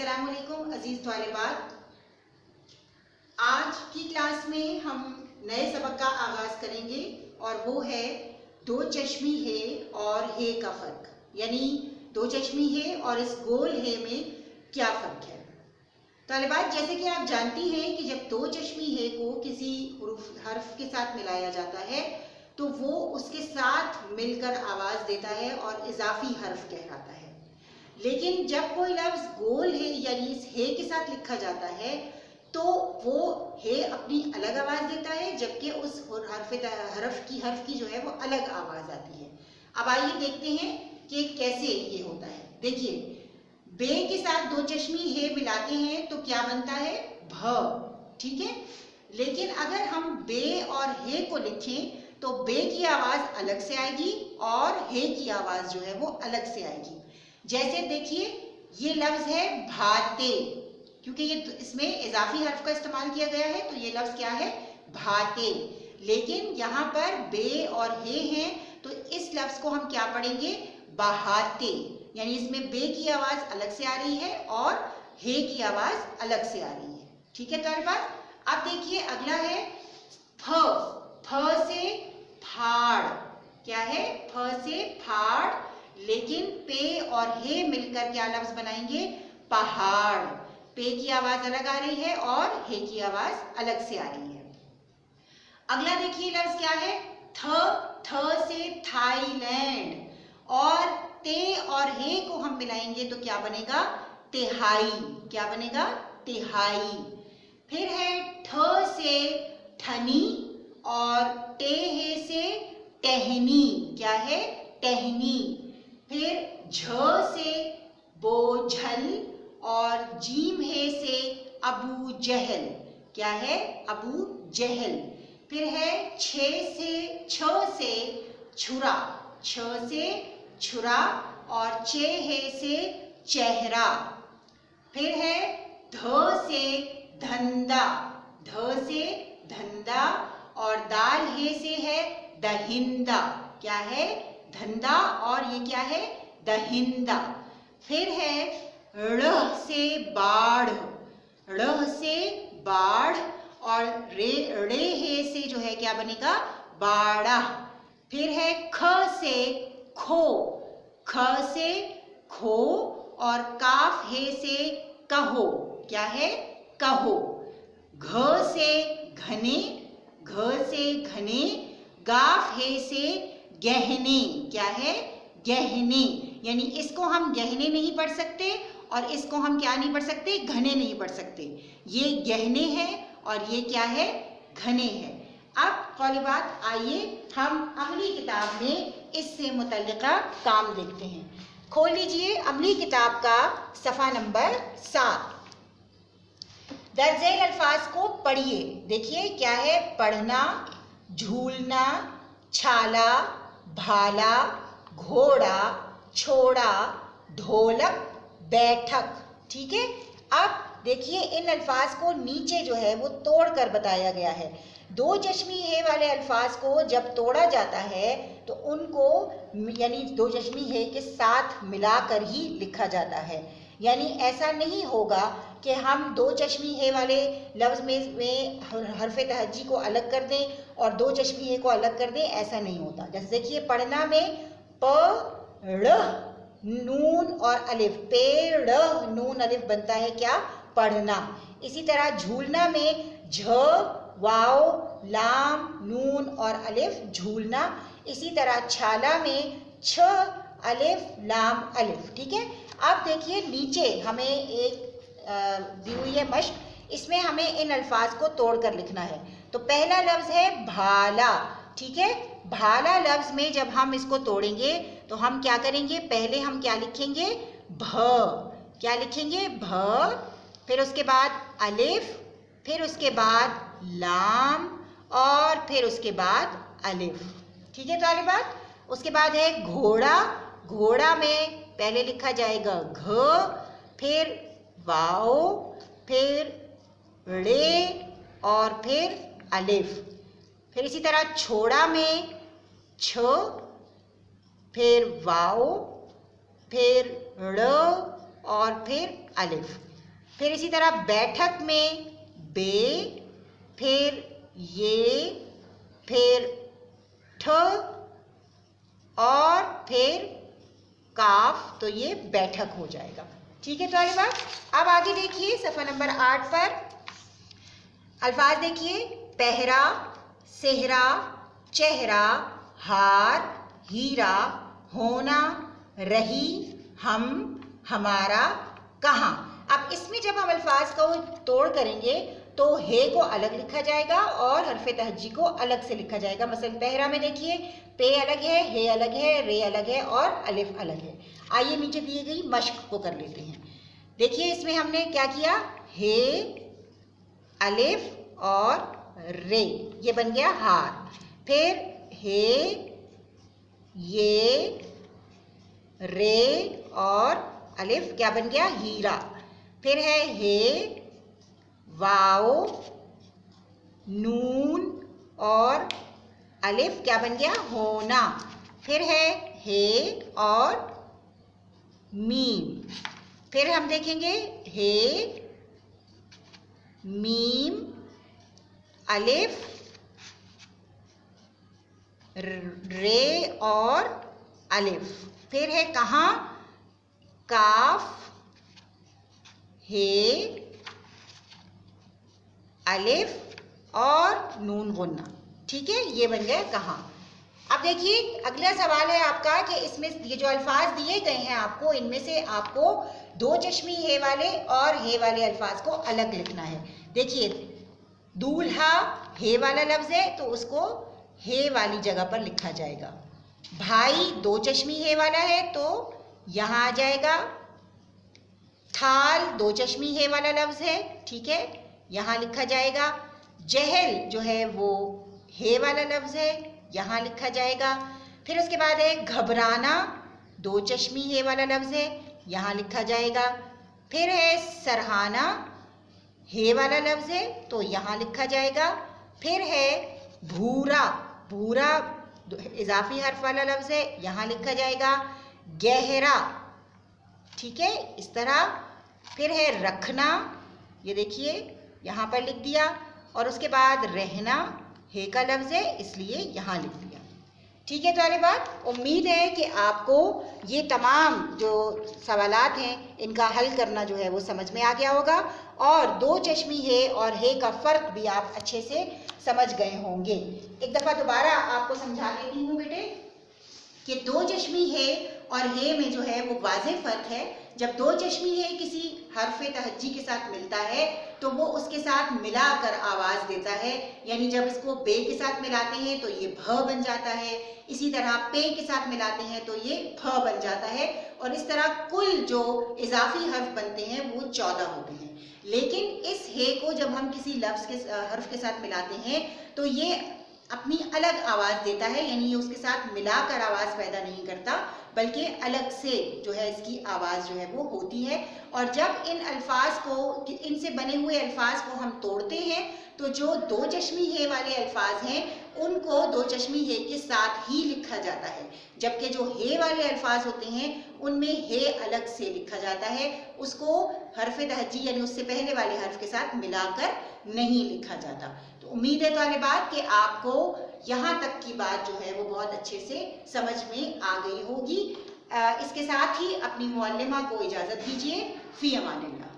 अस्सलाम वालेकुम अजीज तालिबात। आज की क्लास में हम नए सबक का आगाज करेंगे और वो है दो चश्मी है और हे का फर्क, यानी दो चश्मी है और इस गोल है में क्या फर्क है। तालिबात, जैसे कि आप जानती हैं कि जब दो चश्मी है को किसी हर्फ के साथ मिलाया जाता है तो वो उसके साथ मिलकर आवाज देता है और इजाफी हर्फ कहलाता है। लेकिन जब कोई लफ्ज गोल है यानी इस हे के साथ लिखा जाता है तो वो हे अपनी अलग आवाज देता है, जबकि उस हर्फ की जो है वो अलग आवाज आती है। अब आइए देखते हैं कि कैसे ये होता है। देखिए, बे के साथ दो चश्मी हे मिलाते हैं तो क्या बनता है? भ। ठीक है, लेकिन अगर हम बे और हे को लिखें तो बे की आवाज अलग से आएगी और हे की आवाज जो है वो अलग से आएगी। जैसे देखिए, ये लफ्ज है भाते, क्योंकि ये इसमें इजाफी हर्फ का इस्तेमाल किया गया है तो ये लफ्ज क्या है? भाते। लेकिन यहाँ पर बे और हे हैं तो इस लफ्ज को हम क्या पढ़ेंगे? बहाते, यानी इसमें बे की आवाज अलग से आ रही है और हे की आवाज अलग से आ रही है। ठीक है तालिबात, अब देखिए अगला है फ। फ से फाड़। क्या है? फ से फाड़, लेकिन पे और हे मिलकर क्या लफ्ज बनाएंगे? पहाड़। पे की आवाज अलग आ रही है और हे की आवाज अलग से आ रही है। अगला देखिए लफ्ज क्या है? थ। थ से थाईलैंड, और ते और हे को हम मिलाएंगे तो क्या बनेगा? तिहाई। क्या बनेगा? तिहाई। फिर है ठ से ठनी और टे हे से टहनी। क्या है? टहनी। फिर झ से बोझल और जीम हे से अबू जहल। क्या है? अबू जहल। फिर है छ से छुरा। छ से छुरा और चे हे से चेहरा। फिर है ध से धंधा। ध से धंधा और दाल हे से है दहिंदा। क्या है? धंधा और ये क्या है? दहिंदा। फिर है ड़ से बाढ़। ड़ से बाढ़ और रे हे से जो है क्या बनेगा? बाड़ा। फिर है ख से खो। ख से खो और काफ हे से कहो। क्या है? कहो। घ से घने। घ से घने। गाफ हे से गहने। क्या है? गहने। यानी इसको हम गहने नहीं पढ़ सकते और इसको हम क्या नहीं पढ़ सकते? घने नहीं पढ़ सकते। ये गहने हैं और ये क्या है? घने हैं। अब तालिबात, आइए हम अमली किताब में इससे मुतल्लिका काम देखते हैं। खोल लीजिए अमली किताब का सफ़ा नंबर 7। दर्ज झेल अल्फाज को पढ़िए। देखिए क्या है? पढ़ना, झूलना, छाला, भाला, घोड़ा, छोड़ा, ढोलक, बैठक। ठीक है, अब देखिए इन अल्फाज को नीचे जो है वो तोड़ कर बताया गया है। दो चश्मी है वाले अल्फाज को जब तोड़ा जाता है तो उनको यानी दो चश्मी है के साथ मिलाकर ही लिखा जाता है। यानी ऐसा नहीं होगा कि हम दो चश्मी है वाले लफ्ज़ में हरफ तहज्जी को अलग कर दें और दो चश्मी है को अलग कर दें, ऐसा नहीं होता। जैसे देखिए पढ़ना में प ड़ नून और अलिफ, पे ड़ नून अलिफ बनता है क्या? पढ़ना। इसी तरह झूलना में झ वाव लाम नून और अलिफ, झूलना। इसी तरह छाला में छ अलिफ लाम अलिफ। ठीक है, अब देखिए नीचे हमें एक दी हुई है मश्क, इसमें हमें इन अल्फाज को तोड़कर लिखना है। तो पहला लफ्ज है भाला। ठीक है, भाला लफ्ज में जब हम इसको तोड़ेंगे तो हम क्या करेंगे? पहले हम क्या लिखेंगे? भ। क्या लिखेंगे? भ। फिर उसके बाद अलिफ, फिर उसके बाद लाम और फिर उसके बाद अलिफ। ठीक है तालिबात, उसके बाद है घोड़ा। घोड़ा में पहले लिखा जाएगा घ, फिर वाओ, फिर रे और फिर अलिफ। फिर इसी तरह छोड़ा में छ, फिर वाओ, फिर ड़ और फिर अलिफ। फिर इसी तरह बैठक में बे, फिर ये, फिर ठ और फिर काफ, तो ये बैठक हो जाएगा। ठीक है तालिबा, अब आगे देखिए सफ़ा नंबर 8 पर अल्फाज देखिए, पहरा, सेहरा, चेहरा, हार, हीरा, होना, रही, हम, हमारा, कहाँ। अब इसमें जब हम अल्फाज को तोड़ करेंगे तो हे को अलग लिखा जाएगा और हरफे तहज्जी को अलग से लिखा जाएगा। मसलन पहरा में देखिए, पे अलग है, हे अलग है, रे अलग है और अलिफ अलग है। आइए नीचे दिए गई मश्क को कर लेते हैं। देखिए इसमें हमने क्या किया, हे, अलिफ और रे, ये बन गया हार। फिर हे, ये, रे और अलिफ क्या बन गया, हीरा। फिर है हे, वाओ, नून और अलिफ क्या बन गया, होना। फिर है हे और मीम। फिर हम देखेंगे हे, मीम, अलिफ, रे और अलिफ। फिर है कहाँ, काफ, हे, अलिफ और नून गुन्ना। ठीक है, ये बन गया कहाँ। अब देखिए अगला सवाल है आपका कि इसमें ये जो अल्फाज दिए गए हैं आपको, इनमें से आपको दो चश्मी हे वाले और हे वाले अल्फाज को अलग लिखना है। देखिए दूल्हा हे वाला लफ्ज है तो उसको हे वाली जगह पर लिखा जाएगा। भाई दो चश्मी हे वाला है तो यहाँ आ जाएगा। थाल दो चश्मी हे वाला लफ्ज है, ठीक है, यहाँ लिखा जाएगा। जहल जो है वो हे वाला लफ्ज है, यहाँ लिखा जाएगा। फिर उसके बाद है घबराना, दो चश्मी हे वाला लफ्ज है, यहाँ लिखा जाएगा। फिर है सरहाना, हे वाला लफ्ज है तो यहाँ लिखा जाएगा। फिर है भूरा, भूरा इजाफी हर्फ वाला लफ्ज है, यहाँ लिखा जाएगा। गहरा, ठीक है, इस तरह। फिर है रखना, ये देखिए यहाँ पर लिख दिया। और उसके बाद रहना हे का लफ्ज है इसलिए यहाँ लिख दिया। ठीक है तालिबात, उम्मीद है कि आपको ये तमाम जो सवालात हैं इनका हल करना जो है वो समझ में आ गया होगा और दो चश्मी हे और हे का फ़र्क भी आप अच्छे से समझ गए होंगे। एक दफ़ा दोबारा आपको समझा देती हूँ बेटे कि दो चश्मी हे और हे में जो है वो वाज़ेह फ़र्क है। जब दो चश्मी हे किसी हरफ तहज्जी के साथ मिलता है तो वो उसके साथ मिलाकर आवाज़ देता है, यानी जब इसको बे के साथ मिलाते हैं तो ये भ बन जाता है, इसी तरह पे के साथ मिलाते हैं तो ये फ बन जाता है। और इस तरह कुल जो इजाफी हर्फ बनते हैं वो 14 होते हैं। लेकिन इस हे को जब हम किसी लफ्ज़ के हर्फ के साथ मिलाते हैं तो ये अपनी अलग आवाज़ देता है, यानी ये उसके साथ मिलाकर आवाज़ पैदा नहीं करता बल्कि अलग से जो है इसकी आवाज़ जो है वो होती है। और जब इन अल्फाज को, इनसे बने हुए अल्फाज को हम तोड़ते हैं तो जो दो चश्मी हे वाले अल्फाज हैं उनको दो चश्मी हे के साथ ही लिखा जाता है, जबकि जो हे वाले अल्फाज होते हैं उनमें हे अलग से लिखा जाता है, उसको हरफ तहज्जी यानी उससे पहले वाले हर्फ के साथ मिलाकर नहीं लिखा जाता। तो उम्मीद है तालिबात कि आपको यहाँ तक की बात जो है वो बहुत अच्छे से समझ में आ गई होगी। इसके साथ ही अपनी मुअल्लिमा को इजाज़त दीजिए। फ़ी अमानिल्लाह।